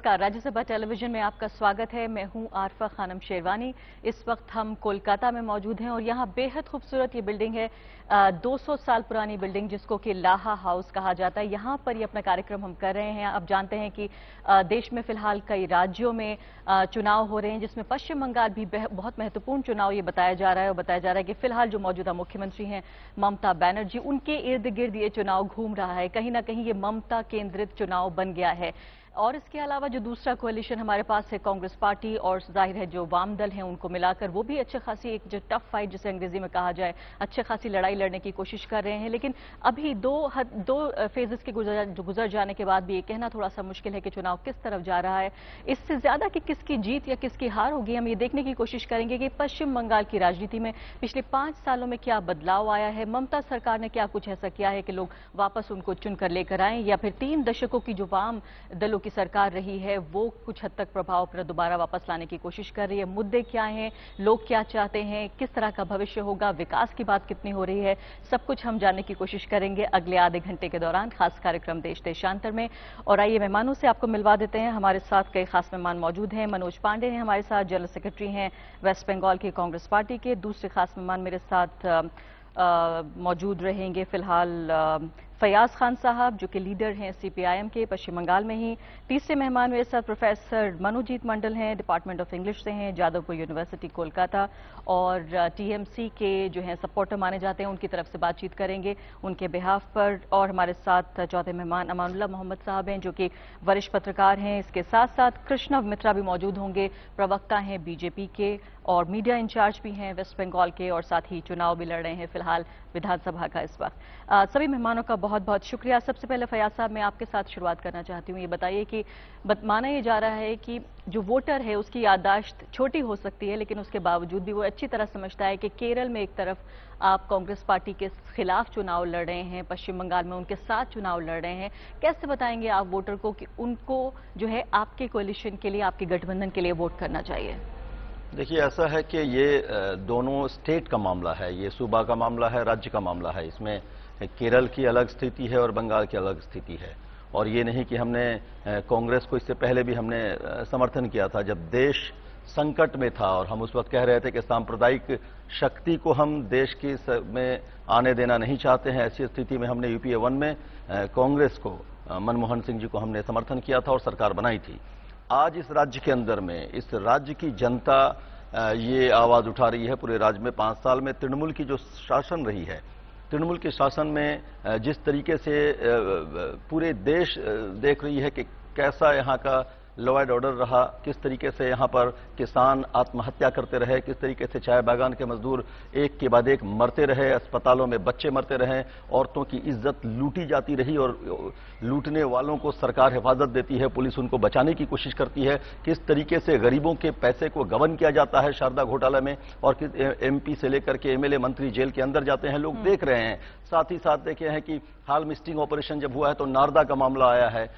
नमस्कार, राज्यसभा टेलीविजन में आपका स्वागत है। मैं हूं आरफा खानम शेरवानी। इस वक्त हम कोलकाता में मौजूद हैं और यहां बेहद खूबसूरत ये बिल्डिंग है, 200 साल पुरानी बिल्डिंग जिसको कि लाहा हाउस कहा जाता है। यहां पर ये अपना कार्यक्रम हम कर रहे हैं। आप जानते हैं कि देश में फिलहाल कई राज्यों में चुनाव हो रहे हैं, जिसमें पश्चिम बंगाल भी बहुत महत्वपूर्ण चुनाव ये बताया जा रहा है। और बताया जा रहा है कि फिलहाल जो मौजूदा मुख्यमंत्री हैं ममता बनर्जी, उनके इर्द गिर्द ये चुनाव घूम रहा है। कहीं ना कहीं ये ममता केंद्रित चुनाव बन गया है। और इसके अलावा जो दूसरा कोalition हमारे पास है, कांग्रेस पार्टी और जाहिर है जो वाम दल हैं उनको मिलाकर, वो भी अच्छे खासी एक जो टफ फाइट जिसे अंग्रेजी में कहा जाए, अच्छे खासी लड़ाई लड़ने की कोशिश कर रहे हैं। लेकिन अभी दो फेजेस के गुजर जाने के बाद भी ये कहना थोड़ा सा मुश्किल है कि चुनाव किस तरफ जा रहा है। इससे ज्यादा कि किसकी जीत या किसकी हार होगी, हम ये देखने की कोशिश करेंगे कि पश्चिम बंगाल की राजनीति में पिछले 5 सालों में क्या बदलाव आया है। ममता सरकार ने क्या कुछ ऐसा किया है कि लोग वापस उनको चुनकर लेकर आए, या फिर 3 दशकों की जो वाम दलों की सरकार रही है वो कुछ हद तक प्रभाव पर दोबारा वापस लाने की कोशिश कर रही है। मुद्दे क्या हैं, लोग क्या चाहते हैं, किस तरह का भविष्य होगा, विकास की बात कितनी हो रही है, सब कुछ हम जानने की कोशिश करेंगे अगले आधे घंटे के दौरान खास कार्यक्रम देश देशांतर में। और आइए मेहमानों से आपको मिलवा देते हैं। हमारे साथ कई खास मेहमान मौजूद हैं। मनोज पांडे हैं हमारे साथ, जनरल सेक्रेटरी हैं वेस्ट बंगाल की कांग्रेस पार्टी के। दूसरे खास मेहमान मेरे साथ मौजूद रहेंगे फिलहाल फयाज खान साहब, जो कि लीडर हैं सीपीआईएम के पश्चिम बंगाल में ही। तीसरे मेहमान मेरे साथ प्रोफेसर मनोजीत मंडल हैं, डिपार्टमेंट ऑफ इंग्लिश से हैं, जादवपुर यूनिवर्सिटी कोलकाता, और टीएमसी के जो हैं सपोर्टर माने जाते हैं, उनकी तरफ से बातचीत करेंगे उनके बिहाफ पर। और हमारे साथ चौथे मेहमान अमानुल्लाह मोहम्मद साहब हैं, जो कि वरिष्ठ पत्रकार हैं। इसके साथ साथ कृष्णव मित्रा भी मौजूद होंगे, प्रवक्ता हैं बीजेपी के और मीडिया इंचार्ज भी हैं वेस्ट बंगाल के, और साथ ही चुनाव भी लड़ रहे हैं फिलहाल विधानसभा का इस वक्त। सभी मेहमानों का बहुत बहुत शुक्रिया। सबसे पहले फयाज साहब, मैं आपके साथ शुरुआत करना चाहती हूँ। ये बताइए कि माना ये जा रहा है कि जो वोटर है उसकी याददाश्त छोटी हो सकती है, लेकिन उसके बावजूद भी वो अच्छी तरह समझता है कि केरल में एक तरफ आप कांग्रेस पार्टी के खिलाफ चुनाव लड़ रहे हैं, पश्चिम बंगाल में उनके साथ चुनाव लड़ रहे हैं। कैसे बताएंगे आप वोटर को कि उनको जो है आपके कोलिशन के लिए, आपके गठबंधन के लिए वोट करना चाहिए? देखिए, ऐसा है कि ये दोनों स्टेट का मामला है, ये सूबा का मामला है, राज्य का मामला है। इसमें केरल की अलग स्थिति है और बंगाल की अलग स्थिति है। और ये नहीं कि हमने कांग्रेस को इससे पहले भी हमने समर्थन किया था जब देश संकट में था, और हम उस वक्त कह रहे थे कि सांप्रदायिक शक्ति को हम देश की में आने देना नहीं चाहते हैं। ऐसी स्थिति में हमने यूपीए 1 में कांग्रेस को, मनमोहन सिंह जी को हमने समर्थन किया था और सरकार बनाई थी। आज इस राज्य के अंदर में इस राज्य की जनता ये आवाज उठा रही है। पूरे राज्य में 5 साल में तृणमूल की जो शासन रही है, तृणमूल के शासन में जिस तरीके से पूरे देश देख रही है कि कैसा यहाँ का लॉ एंड ऑर्डर रहा, किस तरीके से यहाँ पर किसान आत्महत्या करते रहे, किस तरीके से चाय बागान के मजदूर एक के बाद एक मरते रहे, अस्पतालों में बच्चे मरते रहे, औरतों की इज्जत लूटी जाती रही और लूटने वालों को सरकार हिफाजत देती है, पुलिस उनको बचाने की कोशिश करती है, किस तरीके से गरीबों के पैसे को गबन किया जाता है शारदा घोटाला में, और किस एमपी से लेकर के एमएलए मंत्री जेल के अंदर जाते हैं, लोग देख रहे हैं। साथ ही साथ देखे हैं कि हाल में स्टिंग ऑपरेशन जब हुआ है तो नारदा का मामला आया है,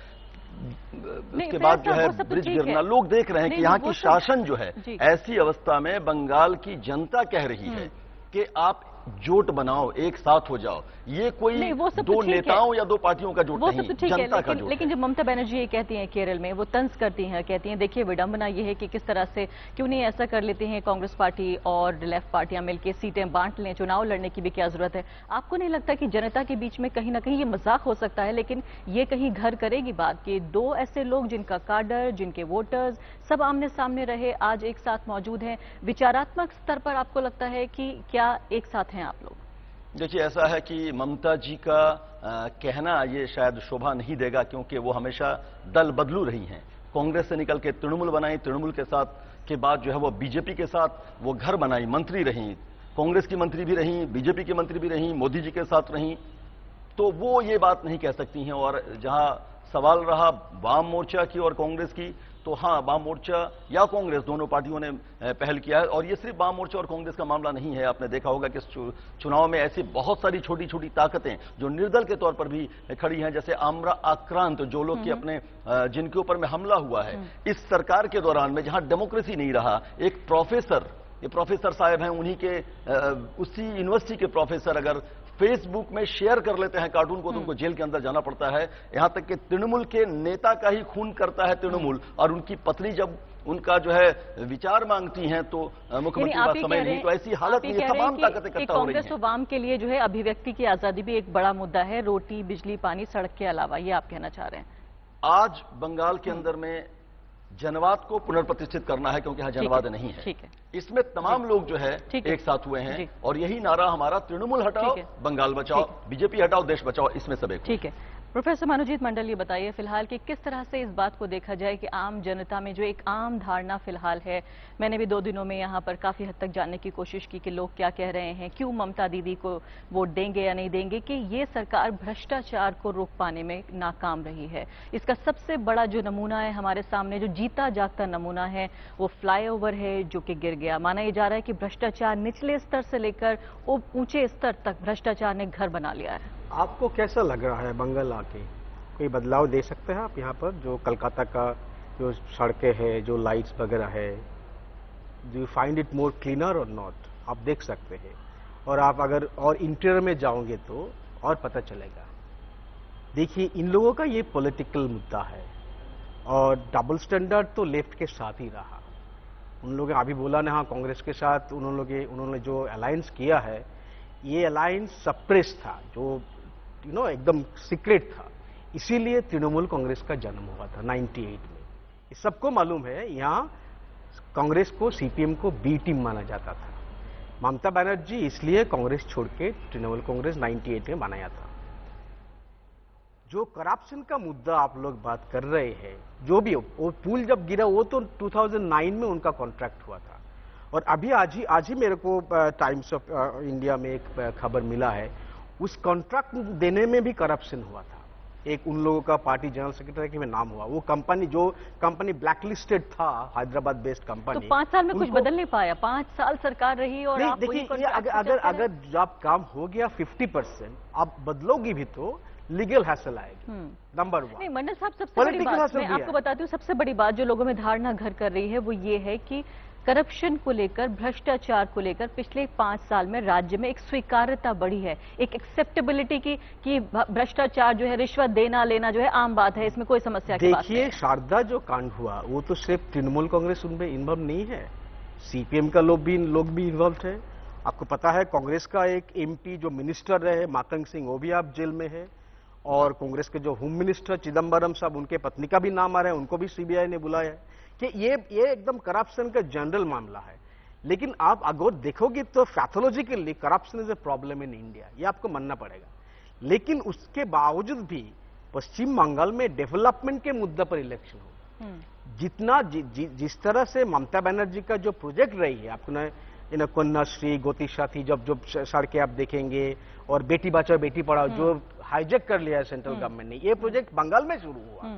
उसके बाद जो है ब्रिज गिरना, लोग देख रहे हैं कि यहाँ की शासन जो है, ऐसी अवस्था में बंगाल की जनता कह रही है कि आप जोट बनाओ, एक साथ हो जाओ। ये कोई दो नेताओं या 2 पार्टियों का जोट नहीं, जनता का जोट। लेकिन जब ममता बनर्जी ये कहती हैं केरल में, वो तंज करती हैं, कहती हैं देखिए विडंबना ये है कि किस तरह से क्यों नहीं ऐसा कर लेते हैं कांग्रेस पार्टी और लेफ्ट पार्टियां मिलकर सीटें बांट लें, चुनाव लड़ने की भी क्या जरूरत है? आपको नहीं लगता कि जनता के बीच में कहीं ना कहीं ये मजाक हो सकता है, लेकिन ये कहीं घर करेगी बात कि 2 ऐसे लोग जिनका काडर, जिनके वोटर्स सब आमने सामने रहे, आज एक साथ मौजूद हैं? विचारात्मक स्तर पर आपको लगता है कि क्या एक साथ हैं आप लोग? देखिए, ऐसा है कि ममता जी का कहना ये शायद शोभा नहीं देगा, क्योंकि वो हमेशा दल बदलू रही हैं। कांग्रेस से निकल के तृणमूल बनाई, तृणमूल के साथ के बाद जो है वो बीजेपी के साथ वो घर बनाई, मंत्री रही, कांग्रेस की मंत्री भी रही, बीजेपी की मंत्री भी रही, मोदी जी के साथ रही, तो वो ये बात नहीं कह सकती हैं। और जहां सवाल रहा वाम मोर्चा की और कांग्रेस की, तो हाँ, वाम मोर्चा या कांग्रेस दोनों पार्टियों ने पहल किया है। और ये सिर्फ वाम मोर्चा और कांग्रेस का मामला नहीं है। आपने देखा होगा कि चुनाव में ऐसी बहुत सारी छोटी छोटी ताकतें जो निर्दल के तौर पर भी खड़ी हैं, जैसे आम्रा आक्रांत, जो लोग के अपने जिनके ऊपर में हमला हुआ है इस सरकार के दौरान में, जहां डेमोक्रेसी नहीं रहा, एक प्रोफेसर, ये प्रोफेसर साहब हैं, उन्हीं के उसी यूनिवर्सिटी के प्रोफेसर अगर फेसबुक में शेयर कर लेते हैं कार्टून को तो उनको जेल के अंदर जाना पड़ता है। यहां तक कि तृणमूल के नेता का ही खून करता है तृणमूल, और उनकी पत्नी जब उनका जो है विचार मांगती हैं तो मुख्यमंत्री बात समय नहीं, तो ऐसी हालत में तमाम ताकतें इकट्ठा हो रही हैं। कांग्रेस और वाम के लिए जो है अभिव्यक्ति की आजादी भी एक बड़ा मुद्दा है, रोटी, बिजली, पानी, सड़क के अलावा, ये आप कहना चाह रहे हैं? आज बंगाल के अंदर में जनवाद को पुनर्प्रतिष्ठित करना है, क्योंकि यहां जनवाद नहीं है। ठीक है, इसमें तमाम लोग जो है एक साथ हुए हैं, और यही नारा हमारा तृणमूल हटाओ, बंगाल बचाओ, बीजेपी हटाओ, देश बचाओ, इसमें सब एक। ठीक है। प्रोफेसर मनोजीत मंडल, ये बताइए फिलहाल कि किस तरह से इस बात को देखा जाए कि आम जनता में जो एक आम धारणा फिलहाल है, मैंने भी 2 दिनों में यहाँ पर काफी हद तक जानने की कोशिश की कि लोग क्या कह रहे हैं, क्यों ममता दीदी को वोट देंगे या नहीं देंगे, कि ये सरकार भ्रष्टाचार को रोक पाने में नाकाम रही है। इसका सबसे बड़ा जो नमूना है हमारे सामने, जो जीता जागता नमूना है, वो फ्लाईओवर है जो कि गिर गया। माना यह जा रहा है कि भ्रष्टाचार निचले स्तर से लेकर ऊंचे स्तर तक भ्रष्टाचार ने घर बना लिया है। आपको कैसा लग रहा है बंगाल आके? कोई बदलाव दे सकते हैं आप यहाँ पर? जो कलकत्ता का जो सड़कें हैं, जो लाइट्स वगैरह है, do you find it more cleaner और नॉट? आप देख सकते हैं, और आप अगर और इंटीरियर में जाओगे तो और पता चलेगा। देखिए, इन लोगों का ये पॉलिटिकल मुद्दा है, और डबल स्टैंडर्ड तो लेफ्ट के साथ ही रहा। उन लोगों ने अभी बोला ना, हाँ कांग्रेस के साथ उन्होंने जो अलायंस किया है, ये अलायंस सप्रेस था, जो एकदम सीक्रेट था। इसीलिए तृणमूल कांग्रेस का जन्म हुआ था 98 में। ये सबको मालूम है। यहाँ कांग्रेस को, सीपीएम को बी टीम माना जाता था। ममता बनर्जी इसलिए कांग्रेस छोड़ के तृणमूल कांग्रेस 98 में बनाया था। जो करप्शन का मुद्दा आप लोग बात कर रहे हैं, जो भी वो पुल जब गिरा, वो तो 2009 में उनका कॉन्ट्रैक्ट हुआ था। और अभी आज ही मेरे को टाइम्स ऑफ इंडिया में एक खबर मिला है, उस कॉन्ट्रैक्ट देने में भी करप्शन हुआ था। एक उन लोगों का पार्टी जनरल सेक्रेटरी में नाम हुआ। वो कंपनी ब्लैकलिस्टेड था, हैदराबाद बेस्ड कंपनी। तो 5 साल में कुछ बदल नहीं पाया? 5 साल सरकार रही और आप देखिए, अगर जब काम हो गया 50%, आप बदलोगी भी तो लीगल हैसल आएगी, नंबर 1। नहीं मंडल साहब, सबसे बड़ी बात मैं आपको बताती हूँ, सबसे बड़ी बात जो लोगों में धारणा घर कर रही है वो ये है कि करप्शन को लेकर, भ्रष्टाचार को लेकर पिछले 5 साल में राज्य में एक स्वीकार्यता बढ़ी है, एक एक्सेप्टेबिलिटी की कि भ्रष्टाचार जो है, रिश्वत देना लेना जो है आम बात है, इसमें कोई समस्या की बात नहीं। देखिए, शारदा जो कांड हुआ वो तो सिर्फ तृणमूल कांग्रेस उनमें इन्वॉल्व नहीं है, सीपीएम का लोग भी इन्वॉल्व है। आपको पता है कांग्रेस का एक एमपी जो मिनिस्टर रहे, मातंग सिंह, वो भी आप जेल में है। और कांग्रेस के जो होम मिनिस्टर चिदम्बरम साहब, उनके पत्नी का भी नाम आ रहा है, उनको भी सीबीआई ने बुलाया है। कि ये एकदम करप्शन का जनरल मामला है। लेकिन आप अगर देखोगे तो pathologically corruption is a problem in India, ये आपको मानना पड़ेगा। लेकिन उसके बावजूद भी पश्चिम बंगाल में डेवलपमेंट के मुद्दे पर इलेक्शन हो, जितना जिस तरह से ममता बनर्जी का जो प्रोजेक्ट रही है, आपको कन्याश्री, गोती साथी, जब सड़कें आप देखेंगे, और बेटी बचाओ बेटी पढ़ाओ जो हाईजेक कर लिया है सेंट्रल गवर्नमेंट ने, ये प्रोजेक्ट बंगाल में शुरू हुआ।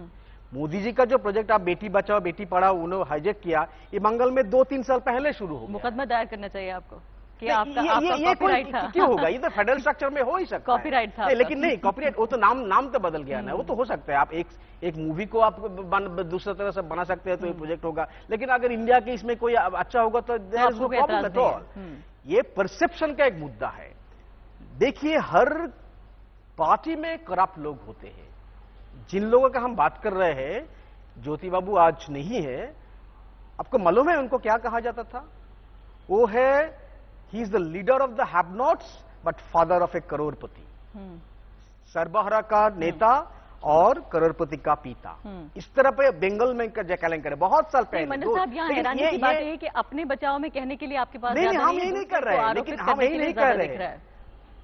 मोदी जी का जो प्रोजेक्ट आप बेटी बचाओ बेटी पढ़ाओ उन्होंने हाईजेक किया, ये बंगाल में 2-3 साल पहले शुरू हो गया। मुकदमा दायर करना चाहिए आपको कि ये कॉपीराइट था। क्यों होगा? ये तो फेडरल स्ट्रक्चर में हो ही सकता है। कॉपीराइट था। लेकिन नहीं, कॉपीराइट वो तो नाम तो बदल गया ना, वो तो हो सकता है। आप एक मूवी को आप दूसरी तरह से बना सकते हैं तो ये प्रोजेक्ट होगा। लेकिन अगर इंडिया के इसमें कोई अच्छा होगा तो there is no problem at all. ये परसेप्शन का एक मुद्दा है। देखिए, हर पार्टी में करप्ट लोग होते हैं। जिन लोगों का हम बात कर रहे हैं, ज्योति बाबू आज नहीं है, आपको मालूम है उनको क्या कहा जाता था? वो है, he is the leader of the have nots but father of a crorepati. सर्वहारा का नेता और करोड़पति का पिता। इस तरह पे बंगाल में कैलेंडर है बहुत साल पहले। मंडल साहब, यहाँ हैरानी की बात है कि अपने बचाव में कहने के लिए आपके पास नहीं, हम यही नहीं कर रहे हैं। लेकिन हम यही नहीं कर रहे हैं।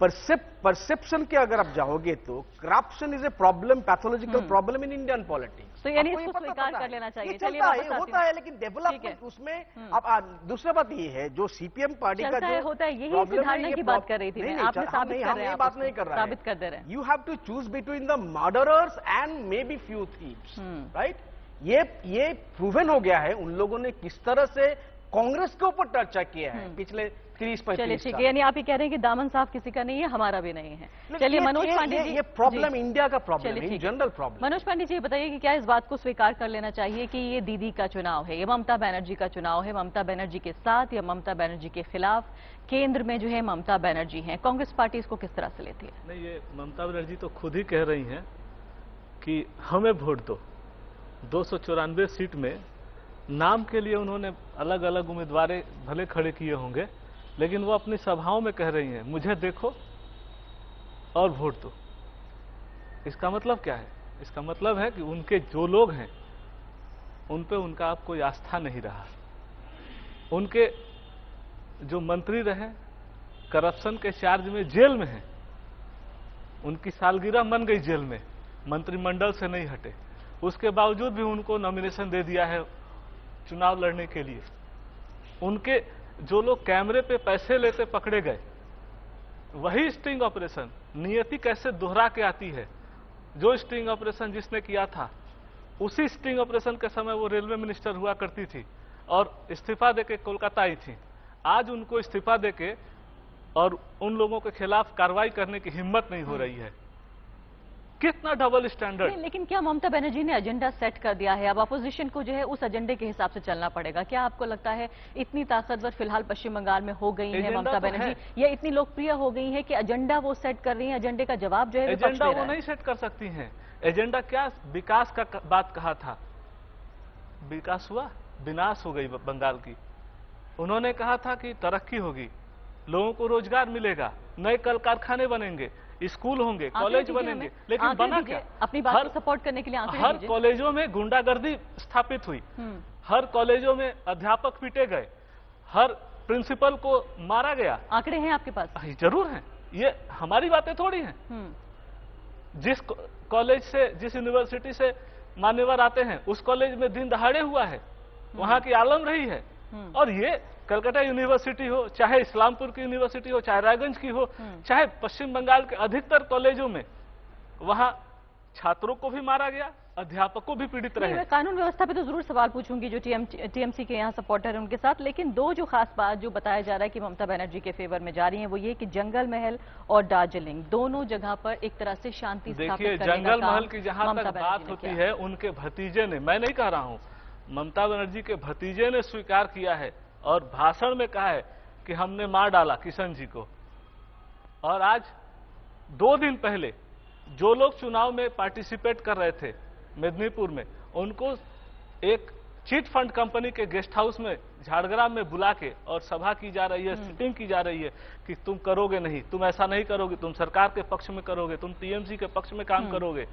परसेप्शन के अगर आप जाओगे तो corruption is a problem, pathological problem in Indian politics. तो यानी इसको स्वीकार कर लेना चाहिए। चलिए, होता है, लेकिन डेवलपमेंट उसमें अब दूसरा बात ये है, जो सीपीएम पार्टी का जो होता है, यही धारणा की बात कर रही थी मैं। आपने साबित कर रहे हैं, बात नहीं कर रहा है, साबित कर दे रहे हैं। You have to choose between the murderers and maybe few thieves, right? ये प्रूवन हो गया है उन लोगों ने किस तरह से कांग्रेस के ऊपर चर्चा किया है पिछले 30-35 चलिए ठीक है, साल। यानी आप ये कह रहे हैं कि दामन साफ किसी का नहीं है, हमारा भी नहीं है। चलिए मनोज पांडे जी, ये प्रॉब्लम जी। इंडिया का प्रॉब्लम चलिए है, ठीक जनरल प्रॉब्लम। मनोज पांडे जी, ये बताइए कि क्या इस बात को स्वीकार कर लेना चाहिए कि ये दीदी का चुनाव है, ये ममता बनर्जी का चुनाव है, ममता बनर्जी के साथ या ममता बनर्जी के खिलाफ केंद्र में जो है ममता बनर्जी है, कांग्रेस पार्टी इसको किस तरह से लेती है? नहीं, ये ममता बनर्जी तो खुद ही कह रही हैं कि हमें वोट दो। 294 सीट में नाम के लिए उन्होंने अलग अलग उम्मीदवार भले खड़े किए होंगे, लेकिन वो अपनी सभाओं में कह रही हैं मुझे देखो और वोट दो। इसका मतलब क्या है? इसका मतलब है कि उनके जो लोग हैं उन पे उनका अब कोई आस्था नहीं रहा। उनके जो मंत्री रहे करप्शन के चार्ज में जेल में हैं, उनकी सालगिरह मन गई जेल में, मंत्रिमंडल से नहीं हटे, उसके बावजूद भी उनको नॉमिनेशन दे दिया है चुनाव लड़ने के लिए। उनके जो लोग कैमरे पे पैसे लेते पकड़े गए, वही स्टिंग ऑपरेशन नियति कैसे दोहरा के आती है। जो स्टिंग ऑपरेशन जिसने किया था, उसी स्टिंग ऑपरेशन के समय वो रेलवे मिनिस्टर हुआ करती थी और इस्तीफा देके कोलकाता आई थी। आज उनको इस्तीफा देके और उन लोगों के खिलाफ कार्रवाई करने की हिम्मत नहीं हो रही है। कितना डबल स्टैंडर्ड। लेकिन क्या ममता बनर्जी ने एजेंडा सेट कर दिया है? अब अपोजिशन को जो है उस एजेंडे के हिसाब से चलना पड़ेगा। क्या आपको लगता है इतनी ताकतवर फिलहाल पश्चिम बंगाल में हो गई है ममता बनर्जी, या इतनी लोकप्रिय हो गई है कि एजेंडा वो सेट कर रही है, एजेंडे का जवाब जो है एजेंडा वो नहीं सेट कर सकती हैं। एजेंडा क्या, विकास का बात कहा था, विकास हुआ, विनाश हो गई बंगाल की। उन्होंने कहा था कि तरक्की होगी, लोगों को रोजगार मिलेगा, नए कल कारखाने बनेंगे, स्कूल होंगे, कॉलेज बनेंगे, लेकिन बना क्या? अपनी बात को सपोर्ट करने के लिए हर कॉलेजों में गुंडागर्दी स्थापित हुई, हर कॉलेजों में अध्यापक पीटे गए, हर प्रिंसिपल को मारा गया। आंकड़े हैं आपके पास? जरूर हैं, ये हमारी बातें थोड़ी हैं। जिस कॉलेज से, जिस यूनिवर्सिटी से मान्यवर आते हैं, उस कॉलेज में दिन दहाड़े हुआ है, वहां की आलम रही है। और ये कलकत्ता यूनिवर्सिटी हो, चाहे इस्लामपुर की यूनिवर्सिटी हो, चाहे रायगंज की हो, चाहे पश्चिम बंगाल के अधिकतर कॉलेजों में, वहां छात्रों को भी मारा गया, अध्यापकों भी पीड़ित रहे। मैं कानून व्यवस्था पे तो जरूर सवाल पूछूंगी जो टीएमसी के यहाँ सपोर्टर है उनके साथ, लेकिन दो जो खास बात जो बताया जा रहा है कि ममता बनर्जी के फेवर में जा रही है, वो ये कि जंगल महल और दार्जिलिंग दोनों जगह पर एक तरह से शांति स्थापित करने का काम जंगल महल की जहां तक बात होती है, उनके भतीजे ने, मैं नहीं कह रहा हूं, ममता बनर्जी के भतीजे ने स्वीकार किया है और भाषण में कहा है कि हमने मार डाला किशन जी को। और आज 2 दिन पहले जो लोग चुनाव में पार्टिसिपेट कर रहे थे मेदिनीपुर में, उनको एक चिट फंड कंपनी के गेस्ट हाउस में झाड़ग्राम में बुला के और सभा की जा रही है, सिटिंग की जा रही है कि तुम करोगे नहीं, तुम ऐसा नहीं करोगे, तुम सरकार के पक्ष में करोगे, तुम टीएमसी के पक्ष में काम करोगे।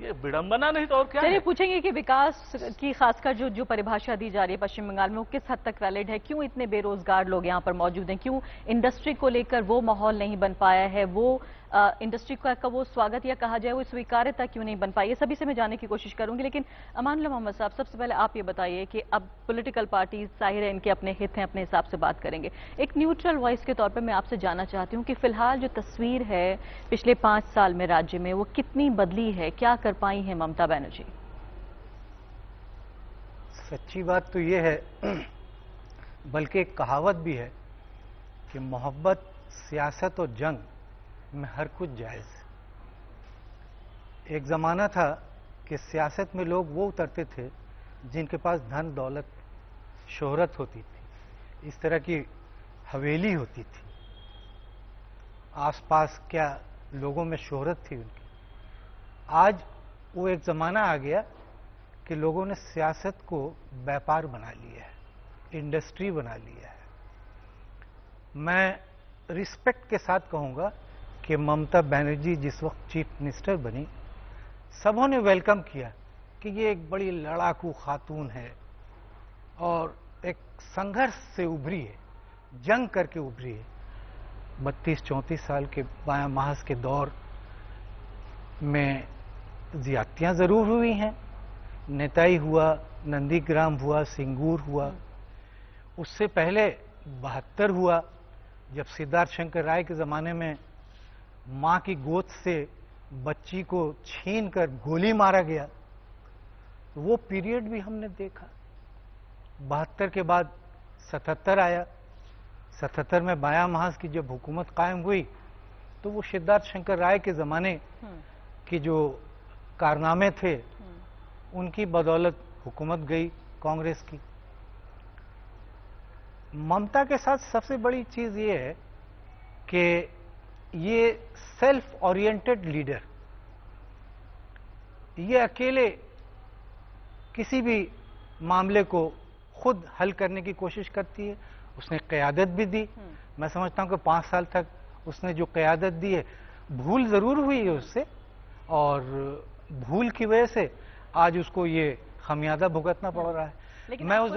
ये विडंबना नहीं तो और क्या है? चलिए पूछेंगे कि विकास की खासकर जो परिभाषा दी जा रही है पश्चिम बंगाल में, वो किस हद तक वैलिड है? क्यों इतने बेरोजगार लोग यहाँ पर मौजूद हैं? क्यों इंडस्ट्री को लेकर वो माहौल नहीं बन पाया है? वो इंडस्ट्री का वो स्वागत या कहा जाए वो स्वीकार्यता क्यों नहीं बन पाई? ये सभी से मैं जानने की कोशिश करूंगी, लेकिन अमानुल्लाह मोहम्मद साहब, सबसे पहले आप ये बताइए कि अब पॉलिटिकल पार्टीज जाहिर है इनके अपने हित हैं, अपने हिसाब से बात करेंगे। एक न्यूट्रल वॉइस के तौर पर मैं आपसे जानना चाहती हूँ कि फिलहाल जो तस्वीर है पिछले 5 साल में राज्य में, वो कितनी बदली है? क्या कर पाई है ममता बनर्जी? सच्ची बात तो ये है, बल्कि एक कहावत भी है कि मोहब्बत, सियासत और जंग में हर कुछ जायज है। एक जमाना था कि सियासत में लोग वो उतरते थे जिनके पास धन दौलत शोहरत होती थी, इस तरह की हवेली होती थी, आसपास क्या लोगों में शोहरत थी उनकी। आज वो एक जमाना आ गया कि लोगों ने सियासत को व्यापार बना लिया है, इंडस्ट्री बना लिया है। मैं रिस्पेक्ट के साथ कहूंगा कि ममता बनर्जी जिस वक्त चीफ मिनिस्टर बनी, सबों ने वेलकम किया कि ये एक बड़ी लड़ाकू खातून है और एक संघर्ष से उभरी है, जंग करके उभरी है। 32-34 साल के बायां महज के दौर में ज्यादतियां जरूर हुई हैं, नेताई हुआ, नंदीग्राम हुआ, सिंगूर हुआ, उससे पहले 72 हुआ जब सिद्धार्थ शंकर राय के जमाने में मां की गोद से बच्ची को छीनकर गोली मारा गया, वो पीरियड भी हमने देखा। 72 के बाद 77 आया। 77 में बायां महाज की जब हुकूमत कायम हुई तो वो सिद्धार्थ शंकर राय के ज़माने की जो कारनामे थे उनकी बदौलत हुकूमत गई कांग्रेस की। ममता के साथ सबसे बड़ी चीज़ ये है कि ये सेल्फ ओरिएंटेड लीडर, ये अकेले किसी भी मामले को खुद हल करने की कोशिश करती है। उसने क़यादत भी दी। मैं समझता हूं कि 5 साल तक उसने जो क़यादत दी है, भूल ज़रूर हुई है उससे, और भूल की वजह से आज उसको ये खमियाजा भुगतना पड़ रहा है। मैं उस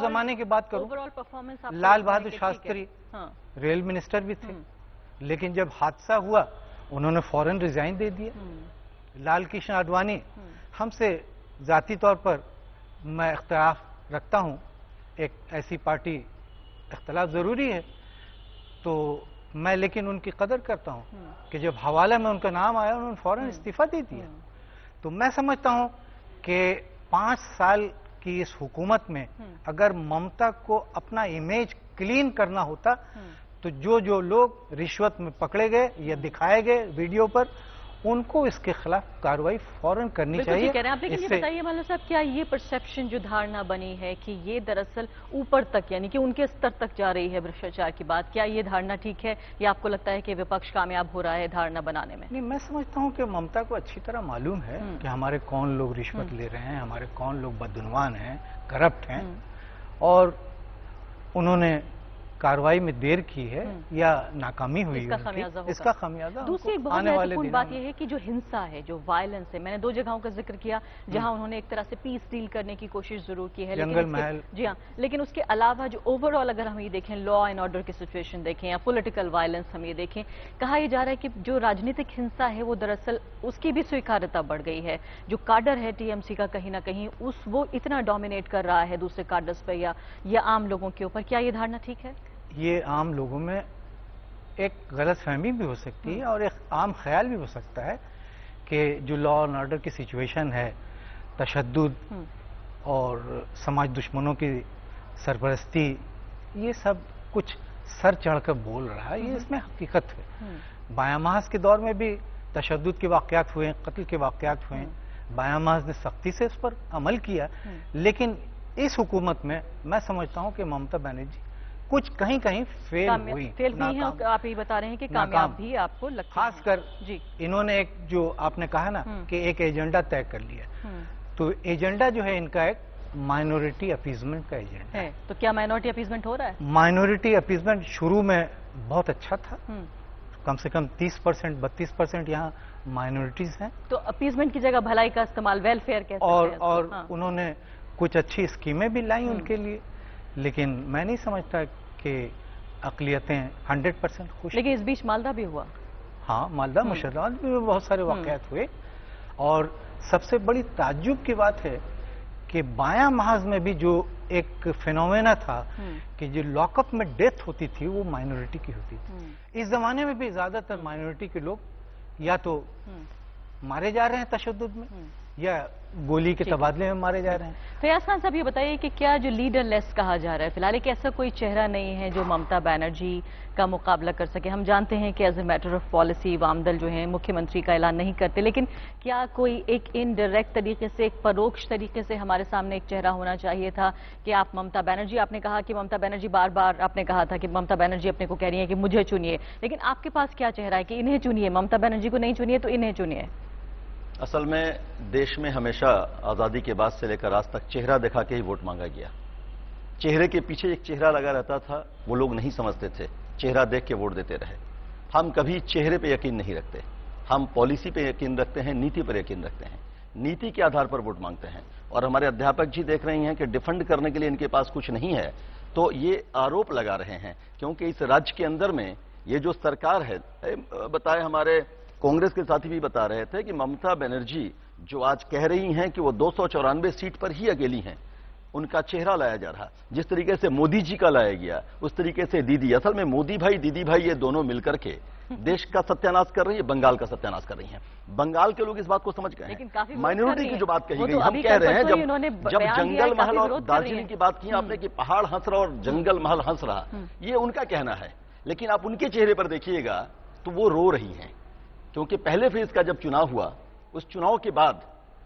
ज़माने की बात करूं, लाल बहादुर शास्त्री रेल मिनिस्टर भी थे, लेकिन जब हादसा हुआ उन्होंने फौरन रिजाइन दे दिया। लाल कृष्ण आडवाणी, हमसे जाती तौर पर मैं इख्तिलाफ रखता हूं, एक ऐसी पार्टी इख्तिलाफ जरूरी है, तो मैं लेकिन उनकी कदर करता हूं कि जब हवाला में उनका नाम आया उन्होंने फौरन इस्तीफा दे दिया। तो मैं समझता हूं कि 5 साल की इस हुकूमत में अगर ममता को अपना इमेज क्लीन करना होता तो जो जो लोग रिश्वत में पकड़े गए या दिखाए गए वीडियो पर, उनको इसके खिलाफ कार्रवाई फौरन करनी चाहिए। कह रहे हैं आप, लेकिन ये बताइए मौलाना साहब, क्या ये परसेप्शन जो धारणा बनी है कि ये दरअसल ऊपर तक यानी कि उनके स्तर तक जा रही है भ्रष्टाचार की बात, क्या ये धारणा ठीक है या आपको लगता है कि विपक्ष कामयाब हो रहा है धारणा बनाने में? नहीं, मैं समझता हूँ कि ममता को अच्छी तरह मालूम है कि हमारे कौन लोग रिश्वत ले रहे हैं, हमारे कौन लोग बदगुमान हैं, करप्ट हैं, और उन्होंने कार्रवाई में देर की है या नाकामी हुई है, इसका खमियाजा दूसरी एक बहुत महत्वपूर्ण बात यह है कि जो हिंसा है, जो वायलेंस है, मैंने 2 जगहों का जिक्र किया जहां उन्होंने एक तरह से पीस डील करने की कोशिश जरूर की है, जंगल महल, जी हाँ, लेकिन उसके अलावा जो ओवरऑल अगर हम ये देखें, लॉ एंड ऑर्डर की सिचुएशन देखें या पॉलिटिकल वायलेंस हम ये देखें, कहा यह जा रहा है कि जो राजनीतिक हिंसा है वो दरअसल उसकी भी स्वीकार्यता बढ़ गई है। जो काडर है टीएमसी का कहीं ना कहीं वो इतना डोमिनेट कर रहा है दूसरे काडर्स पर या आम लोगों के ऊपर, क्या ये धारणा ठीक है? ये आम लोगों में एक गलतफहमी भी हो सकती है और एक आम ख्याल भी हो सकता है कि जो लॉ एंड ऑर्डर की सिचुएशन है, तशद्दुद और समाज दुश्मनों की सरपरस्ती, ये सब कुछ सर चढ़कर बोल रहा है, ये इसमें हकीकत है। बायां महाज के दौर में भी तशद्दुद के वाक़यात हुए, कत्ल के वाक़यात हुए, बायां महाज ने सख्ती से इस पर अमल किया, लेकिन इस हुकूमत में मैं समझता हूं कि ममता बनर्जी कुछ कहीं कहीं फेल हुई है। आप ये बता रहे हैं कि कामयाब भी आपको लगता है? खासकर जी, इन्होंने एक जो आपने कहा ना कि एक एजेंडा तय कर लिया, तो एजेंडा जो है इनका एक माइनॉरिटी अपीजमेंट का एजेंडा है। तो क्या माइनॉरिटी अपीजमेंट हो रहा है? माइनॉरिटी अपीजमेंट शुरू में बहुत अच्छा था, कम से कम 30% 32% यहाँ माइनॉरिटीज हैं। तो अपीजमेंट की जगह भलाई का इस्तेमाल, वेलफेयर कहते हैं, और उन्होंने कुछ अच्छी स्कीमें भी लाई उनके लिए, लेकिन मैं नहीं समझता कि अक़लियतें 100% खुश। लेकिन इस बीच मालदा भी हुआ। हाँ, मालदा मुर्शिदाबाद में बहुत सारे वाक़यात हुए, और सबसे बड़ी ताज्जुब की बात है कि बायां महाज में भी जो एक फिनोमेना था कि जो लॉकअप में डेथ होती थी वो माइनॉरिटी की होती थी। इस जमाने में भी ज्यादातर माइनॉरिटी के लोग या तो मारे जा रहे हैं तशद्दुद में या गोली के तबादले में मारे जा रहे हैं। फयाज खान साहब, ये बताइए कि क्या जो लीडरलेस कहा जा रहा है फिलहाल, एक ऐसा कोई चेहरा नहीं है जो ममता बनर्जी का मुकाबला कर सके? हम जानते हैं कि as a matter of policy वामदल जो है मुख्यमंत्री का ऐलान नहीं करते, लेकिन क्या कोई एक इनडायरेक्ट तरीके से, एक परोक्ष तरीके से हमारे सामने एक चेहरा होना चाहिए था कि आप ममता बनर्जी, आपने कहा कि ममता बनर्जी, बार बार आपने कहा था कि ममता बनर्जी अपने को कह रही है कि मुझे चुनिए, लेकिन आपके पास क्या चेहरा है कि इन्हें चुनिए, ममता बनर्जी को नहीं चुनिए तो इन्हें चुनिए? असल में देश में हमेशा आज़ादी के बाद से लेकर आज तक चेहरा दिखा के ही वोट मांगा गया। चेहरे के पीछे एक चेहरा लगा रहता था, वो लोग नहीं समझते थे, चेहरा देख के वोट देते रहे। हम कभी चेहरे पे यकीन नहीं रखते, हम पॉलिसी पे यकीन रखते हैं, नीति पर यकीन रखते हैं, नीति के आधार पर वोट मांगते हैं। और हमारे अध्यापक जी देख रहे हैं कि डिफेंड करने के लिए इनके पास कुछ नहीं है, तो ये आरोप लगा रहे हैं, क्योंकि इस राज्य के अंदर में ये जो सरकार है, बताए हमारे कांग्रेस के साथी भी बता रहे थे कि ममता बनर्जी जो आज कह रही हैं कि वो 294 सीट पर ही अकेली हैं, उनका चेहरा लाया जा रहा। जिस तरीके से मोदी जी का लाया गया, उस तरीके से दीदी, असल में मोदी भाई दीदी भाई ये दोनों मिलकर के देश का सत्यानाश कर रही है, बंगाल का सत्यानाश कर रही हैं। बंगाल के लोग इस बात को समझ गए हैं। माइनॉरिटी की जो बात कही गई, हम कह रहे हैं जब जंगल महल और दार्जिलिंग की बात की आपने कि पहाड़ हंस रहा और जंगल महल हंस रहा, ये उनका कहना है। लेकिन आप उनके चेहरे पर देखिएगा तो वो रो रही हैं, क्योंकि पहले फेज का जब चुनाव हुआ, उस चुनाव के बाद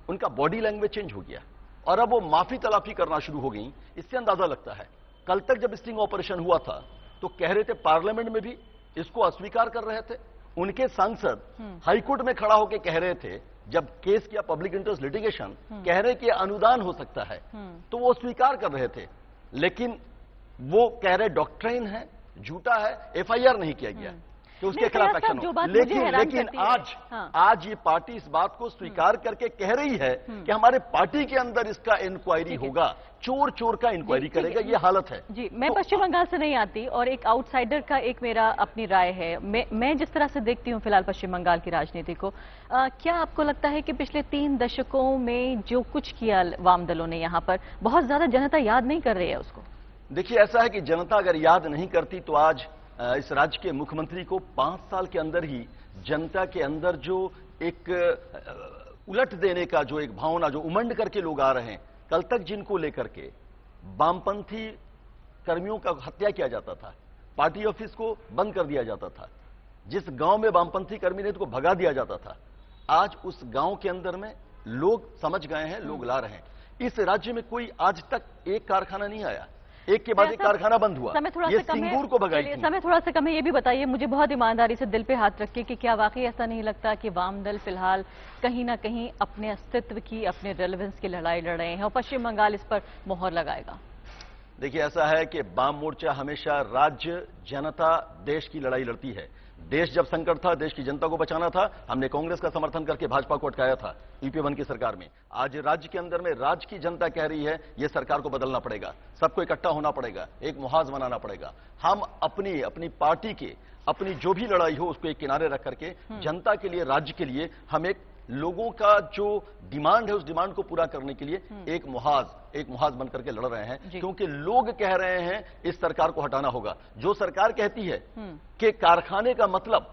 उनका बॉडी लैंग्वेज चेंज हो गया और अब वो माफी तलाफी करना शुरू हो गई। इससे अंदाजा लगता है, कल तक जब स्टिंग ऑपरेशन हुआ था तो कह रहे थे, पार्लियामेंट में भी इसको अस्वीकार कर रहे थे। उनके सांसद हाईकोर्ट में खड़ा होकर कह रहे थे, जब केस किया पब्लिक इंटरेस्ट लिटिगेशन, कह रहे कि अनुदान हो सकता है, तो वो स्वीकार कर रहे थे। लेकिन वो कह रहे डॉक्ट्राइन है, झूठा है, एफआईआर नहीं किया गया कि उसके खिलाफ एक्शन हो। लेकिन आज ये पार्टी इस बात को स्वीकार करके कह रही है कि हमारे पार्टी के अंदर इसका इंक्वायरी होगा, चोर चोर का इंक्वायरी करेगा। ये हालत है जी। मैं पश्चिम बंगाल से नहीं आती और एक आउटसाइडर का एक मेरा अपनी राय है। मैं जिस तरह से देखती हूँ फिलहाल पश्चिम बंगाल की राजनीति को, क्या आपको लगता है कि पिछले 3 दशकों में जो कुछ किया वाम दलों ने यहाँ पर, बहुत ज्यादा जनता याद नहीं कर रही है उसको? देखिए, ऐसा है कि जनता अगर याद नहीं करती तो आज इस राज्य के मुख्यमंत्री को 5 साल के अंदर ही जनता के अंदर जो एक उलट देने का जो एक भावना, जो उमंड करके लोग आ रहे हैं, कल तक जिनको लेकर के वामपंथी कर्मियों का हत्या किया जाता था, पार्टी ऑफिस को बंद कर दिया जाता था, जिस गांव में वामपंथी कर्मी ने तो भगा दिया जाता था, आज उस गांव के अंदर में लोग समझ गए हैं, लोग ला रहे हैं। इस राज्य में कोई आज तक एक कारखाना नहीं आया, एक के बाद एक कारखाना बंद हुआ। ये सिंगूर को भगाई थी। समय थोड़ा सा कम है, ये भी बताइए मुझे बहुत ईमानदारी से दिल पे हाथ रख के कि क्या वाकई ऐसा नहीं लगता कि वाम दल फिलहाल कहीं ना कहीं अपने अस्तित्व की, अपने रेलेवेंस की लड़ाई लड़ रहे हैं और पश्चिम बंगाल इस पर मोहर लगाएगा? देखिए, ऐसा है कि वाम मोर्चा हमेशा राज्य, जनता, देश की लड़ाई लड़ती है। देश जब संकट था, देश की जनता को बचाना था, हमने कांग्रेस का समर्थन करके भाजपा को अटकाया था यूपीए 1 की सरकार में। आज राज्य के अंदर में राज्य की जनता कह रही है ये सरकार को बदलना पड़ेगा, सबको इकट्ठा होना पड़ेगा, एक मुहाज बनाना पड़ेगा। हम अपनी पार्टी के, अपनी जो भी लड़ाई हो उसको एक किनारे रख करके जनता के लिए, राज्य के लिए हम एक लोगों का जो डिमांड है उस डिमांड को पूरा करने के लिए एक मुहाज बन करके लड़ रहे हैं। क्योंकि लोग कह रहे हैं इस सरकार को हटाना होगा। जो सरकार कहती है कि कारखाने का मतलब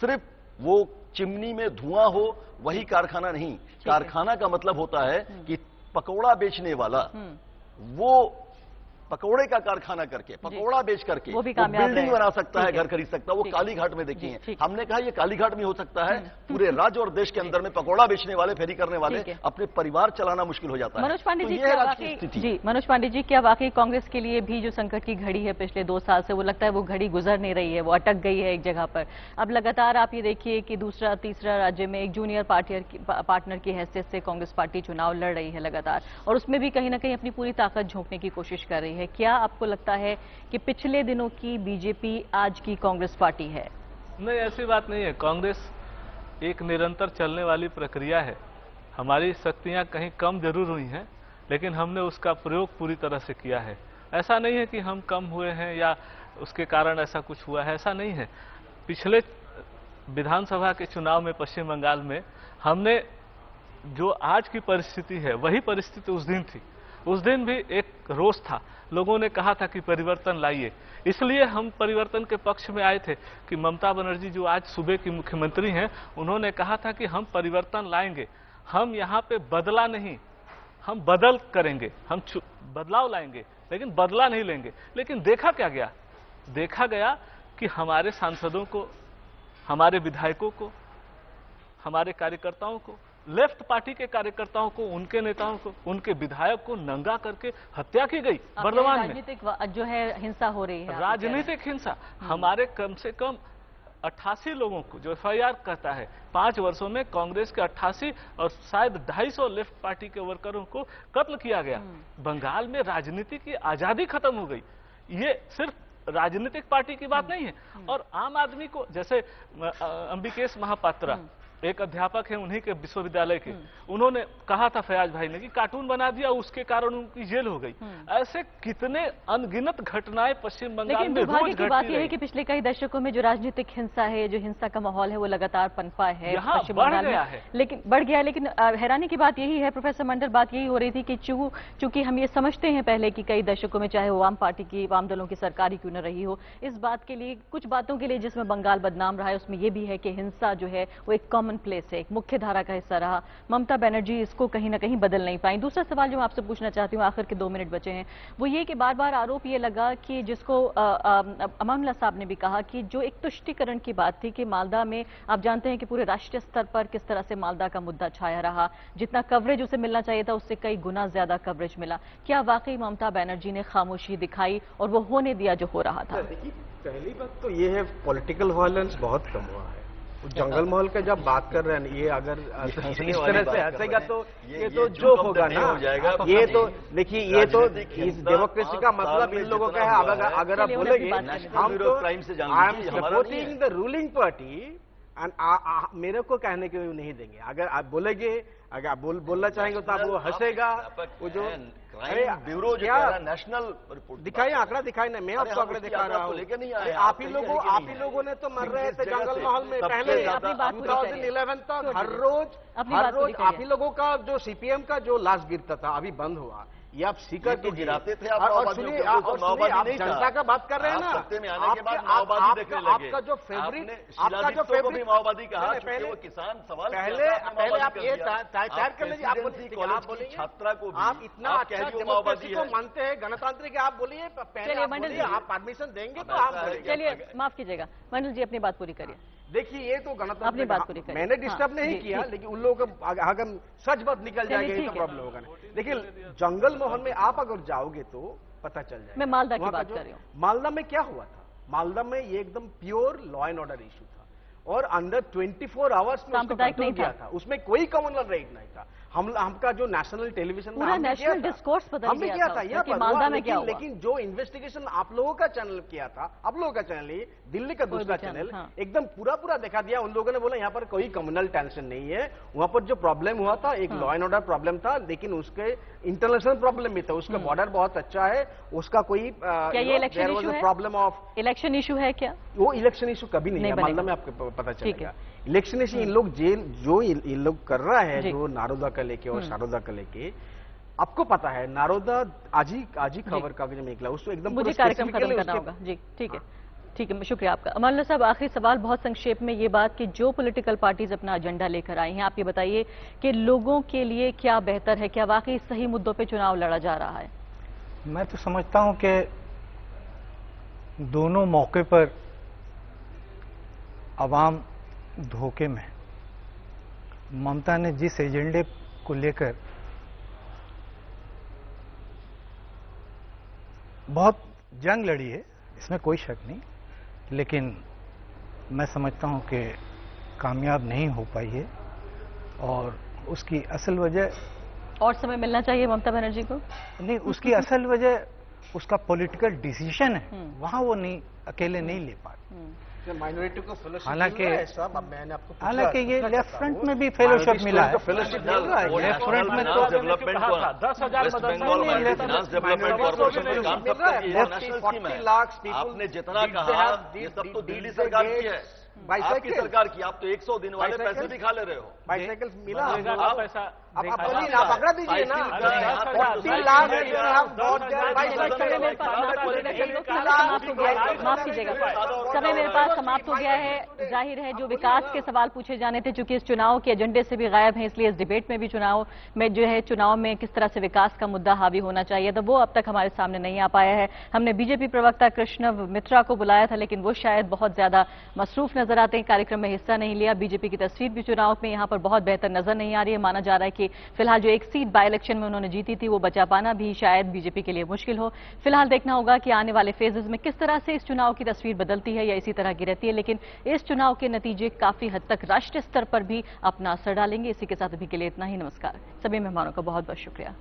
सिर्फ वो चिमनी में धुआं हो वही कारखाना नहीं, कारखाना का मतलब होता है कि पकौड़ा बेचने वाला वो पकौड़े का कारखाना करके, पकौड़ा बेच करके वो बिल्डिंग बना सकता है, घर खरीद सकता है। वो कालीघाट में देखी है हमने, कहा ये कालीघाट में हो सकता है। पूरे राज्य और देश के अंदर में पकौड़ा बेचने वाले, फेरी करने वाले, अपने परिवार चलाना मुश्किल हो जाता है। मनोज पांडे जी, मनोज पांडे जी, क्या वाकई कांग्रेस के लिए भी जो संकट की घड़ी है पिछले 2 साल से, वो लगता है वो घड़ी गुजर नहीं रही है, वो अटक गई है एक जगह पर? अब लगातार आप ये देखिए कि दूसरा तीसरा राज्य में एक जूनियर पार्टनर की हैसियत से कांग्रेस पार्टी चुनाव लड़ रही है लगातार, और उसमें भी कहीं ना कहीं अपनी पूरी ताकत झोंकने की कोशिश कर रही है। क्या आपको लगता है कि पिछले दिनों की बीजेपी आज की कांग्रेस पार्टी है? नहीं, ऐसी बात नहीं है। कांग्रेस एक निरंतर चलने वाली प्रक्रिया है। हमारी शक्तियां कहीं कम जरूर हुई हैं, लेकिन हमने उसका प्रयोग पूरी तरह से किया है। ऐसा नहीं है कि हम कम हुए हैं या उसके कारण ऐसा कुछ हुआ है, ऐसा नहीं है। पिछले विधानसभा के चुनाव में पश्चिम बंगाल में हमने जो आज की परिस्थिति है वही परिस्थिति उस दिन थी। उस दिन भी एक रोष था, लोगों ने कहा था कि परिवर्तन लाइए। इसलिए हम परिवर्तन के पक्ष में आए थे कि ममता बनर्जी जो आज सूबे की मुख्यमंत्री हैं, उन्होंने कहा था कि हम परिवर्तन लाएंगे, हम यहाँ पे बदला नहीं, हम बदल करेंगे, हम बदलाव लाएंगे, लेकिन बदला नहीं लेंगे। लेकिन देखा क्या गया? देखा गया कि हमारे सांसदों को, हमारे विधायकों को, हमारे कार्यकर्ताओं को, लेफ्ट पार्टी के कार्यकर्ताओं को, उनके नेताओं को, उनके विधायक को नंगा करके हत्या की गई बर्दवान में। राजनीतिक जो है हिंसा हो रही है, राजनीतिक हिंसा। हमारे कम से कम 88 लोगों को, जो एफआईआर कहता है, 5 वर्षों में कांग्रेस के 88 और शायद 250 लेफ्ट पार्टी के वर्करों को कत्ल किया गया। बंगाल में राजनीति की आजादी खत्म हो गई। ये सिर्फ राजनीतिक पार्टी की बात नहीं है। और आम आदमी को, जैसे अंबिकेश महापात्रा एक अध्यापक है उन्हीं के विश्वविद्यालय के, उन्होंने कहा था फयाज भाई ने कि कार्टून बना दिया, उसके कारण उनकी जेल हो गई। ऐसे कितने अनगिनत घटनाएं पश्चिम बंगाल लेकिन में रोज दुर्भाग्य की बात घटती यह है रही। कि पिछले कई दशकों में जो राजनीतिक हिंसा है, जो हिंसा का माहौल है, वो लगातार पनपा है यहाँ पश्चिम बढ़ बंगाल गया में। है। लेकिन बढ़ गया है, लेकिन हैरानी की बात यही है प्रोफेसर मंडल, बात यही हो रही थी कि चूंकि हम ये समझते हैं पहले कि कई दशकों में चाहे वो वाम पार्टी की, वाम दलों की सरकार ही क्यों न रही हो, इस बात के लिए, कुछ बातों के लिए जिसमें बंगाल बदनाम रहा है, उसमें यह भी है कि हिंसा जो है वो एक कॉमन प्लेस है, एक मुख्य धारा का हिस्सा रहा। ममता बनर्जी इसको कहीं ना कहीं बदल नहीं पाई। दूसरा सवाल जो मैं आपसे पूछना चाहती हूँ, आखिर के 2 मिनट बचे हैं, वो ये कि बार बार आरोप ये लगा कि जिसको अमानुल्लाह साहब ने भी कहा कि जो एक तुष्टीकरण की बात थी कि मालदा में, आप जानते हैं कि पूरे राष्ट्रीय स्तर पर किस तरह से मालदा का मुद्दा छाया रहा, जितना कवरेज उसे मिलना चाहिए था उससे कई गुना ज्यादा कवरेज मिला। क्या वाकई ममता बनर्जी ने खामोशी दिखाई और वो होने दिया जो हो रहा था? देखिए, पहली बात तो ये है पॉलिटिकल वायलेंस बहुत कम हुआ है। जंगल महल का जब बात कर रहे हैं, ये अगर इस तरह से हंसेगा तो ये तो जोक होगा ना। ये तो देखिए, ये तो इस डेमोक्रेसी का मतलब इन लोगों का है। अगर आप बोलेंगे हम तो I am supporting the ruling party and मेरे को कहने के नहीं देंगे। अगर आप बोलेंगे, अगर आप बोलना चाहेंगे तो आप वो हंसेगा। वो जो ब्यूरो जो क्या नेशनल रिपोर्ट दिखाइए, आंकड़ा दिखाई ना, मैं आपको आंकड़ा दिखा रहा हूँ। लेकिन नहीं आए, आप ही लोगों ने तो मर रहे थे जंगल महल में पहले 2011 तक हर रोज आप ही लोगों का जो सीपीएम का जो लाश गिरता था, अभी बंद हुआ। ये आप सीकर तो गिराते थे। और सुनिए, आप जनता का बात कर रहे हैं ना, सत्ते में आने के बाद माओवादी देखने लगे। आपका जो फेवरेट माओवादी कहा, पहले वो किसान सवाल पहले आप ये तय कर लीजिए। आप बोलिए छात्रा को आप इतना अच्छा डेमोक्रेसी को मानते हैं, गणतांत्रिक, आप बोलिए पहले आप परमिशन देंगे तो आप बोलेंगे। चलिए माफ कीजिएगा मंडल जी, अपनी बात पूरी करिए। देखिए, ये तो गणतंत्र, अपनी बात पूरी करिए। मैंने डिस्टर्ब नहीं किया, लेकिन उन लोगों का अगर सच बात निकल जाएगी तो प्रॉब्लम होगा। देखिए, जंगल महल में आप अगर जाओगे तो पता चल जाएगा। मैं मालदा की बात कर रही हूँ। मालदा में क्या हुआ था? मालदा में ये एकदम pure law and order issue था और अंडर 24 आवर्स में सांप्रदायिक नहीं था। उसमें कोई कम्युनल राइट नहीं था। हमका जो नेशनल टेलीविजन में पूरा नेशनल डिस्कोर्स बदल गया था यहाँ पर मालदा में क्या हुआ। लेकिन जो इन्वेस्टिगेशन आप लोगों का चैनल किया था, आप लोगों का चैनल ही, दिल्ली का दूसरा चैनल, एकदम पूरा दिखा दिया। उन लोगों ने बोला यहाँ पर कोई कम्युनल टेंशन नहीं है। वहां पर जो प्रॉब्लम हुआ था एक लॉ एंड ऑर्डर प्रॉब्लम था, लेकिन उसके इंटरनेशनल प्रॉब्लम भी था। उसका बॉर्डर बहुत अच्छा है, उसका कोई क्या ये इलेक्शन इशू है? प्रॉब्लम ऑफ इलेक्शन इशू है क्या? वो इलेक्शन इशू कभी नहीं है मालदा में, आपको पता चलेगा। इलेक्शन इशू इन लोग जो इन लोग कर रहा है, जो नारोदा का लेके और शारोदा का लेके, आपको पता है नारोदा आज ही खबर कागज में निकला, उसको एकदम मुझे कार्यक्रम खत्म करना होगा जी। ठीक है, ठीक है, शुक्रिया आपका। अमानुल्लाह साहब, आखिरी सवाल बहुत संक्षेप में ये बात कि जो पॉलिटिकल पार्टीज अपना एजेंडा लेकर आई हैं, आप ये बताइए कि लोगों के लिए क्या बेहतर है, क्या वाकई सही मुद्दों पे चुनाव लड़ा जा रहा है? मैं तो समझता हूं कि दोनों मौके पर अवाम धोखे में। ममता ने जिस एजेंडे को लेकर बहुत जंग लड़ी है, इसमें कोई शक नहीं, लेकिन मैं समझता हूं कि कामयाब नहीं हो पाई है और उसकी असल वजह और समय मिलना चाहिए ममता बनर्जी को। नहीं, उसकी असल वजह उसका पॉलिटिकल डिसीजन है, वहां वो नहीं अकेले नहीं ले पाते। माइनॉरिटी को फेलोशिप हालांकि मैंने आपको हालांकि ये लेफ्ट फ्रंट में भी फेलोशिप मिला है। फेलोशिप मिल रहा है लेफ्ट फ्रंट में तो डेवलपमेंट 10,000 फाइनेंस डेवलपमेंट कॉर्पोरेशन में काम करता है, ये नेशनल स्कीम है। 40 लाख आपने जितना कहा ये सब तो दिल्ली सरकार की है, आपकी सरकार की। आप तो 100 दिन वाले पैसे भी खा ले रहे हो। बाइसाइकिल मिला पैसा आप बोलिए ना, आप पकड़ा दीजिए ना। 40 लाख माफ कीजिएगा, समय मेरे पास समाप्त हो गया है। जाहिर है जो विकास के सवाल पूछे जाने थे, चूंकि इस चुनाव के एजेंडे से भी गायब है, इसलिए इस डिबेट में भी चुनाव में किस तरह से विकास का मुद्दा हावी होना चाहिए था, वो अब तक हमारे सामने नहीं आ पाया है। हमने बीजेपी प्रवक्ता कृष्णव मित्रा को बुलाया था, लेकिन वो शायद बहुत ज्यादा मसरूफ नजर आते हैं, कार्यक्रम में हिस्सा नहीं लिया। बीजेपी की तस्वीर भी चुनाव में यहां पर बहुत बेहतर नजर नहीं आ रही है। माना जा रहा है कि फिलहाल जो एक सीट बाय इलेक्शन में उन्होंने जीती थी, वो बचा पाना भी शायद बीजेपी के लिए मुश्किल हो। फिलहाल देखना होगा कि आने वाले फेजेस में किस तरह से इस चुनाव की तस्वीर बदलती है या इसी तरह की रहती है। लेकिन इस चुनाव के नतीजे काफी हद तक राष्ट्रीय स्तर पर भी अपना असर डालेंगे। इसी के साथ अभी के लिए इतना ही। नमस्कार। सभी मेहमानों का बहुत बहुत शुक्रिया।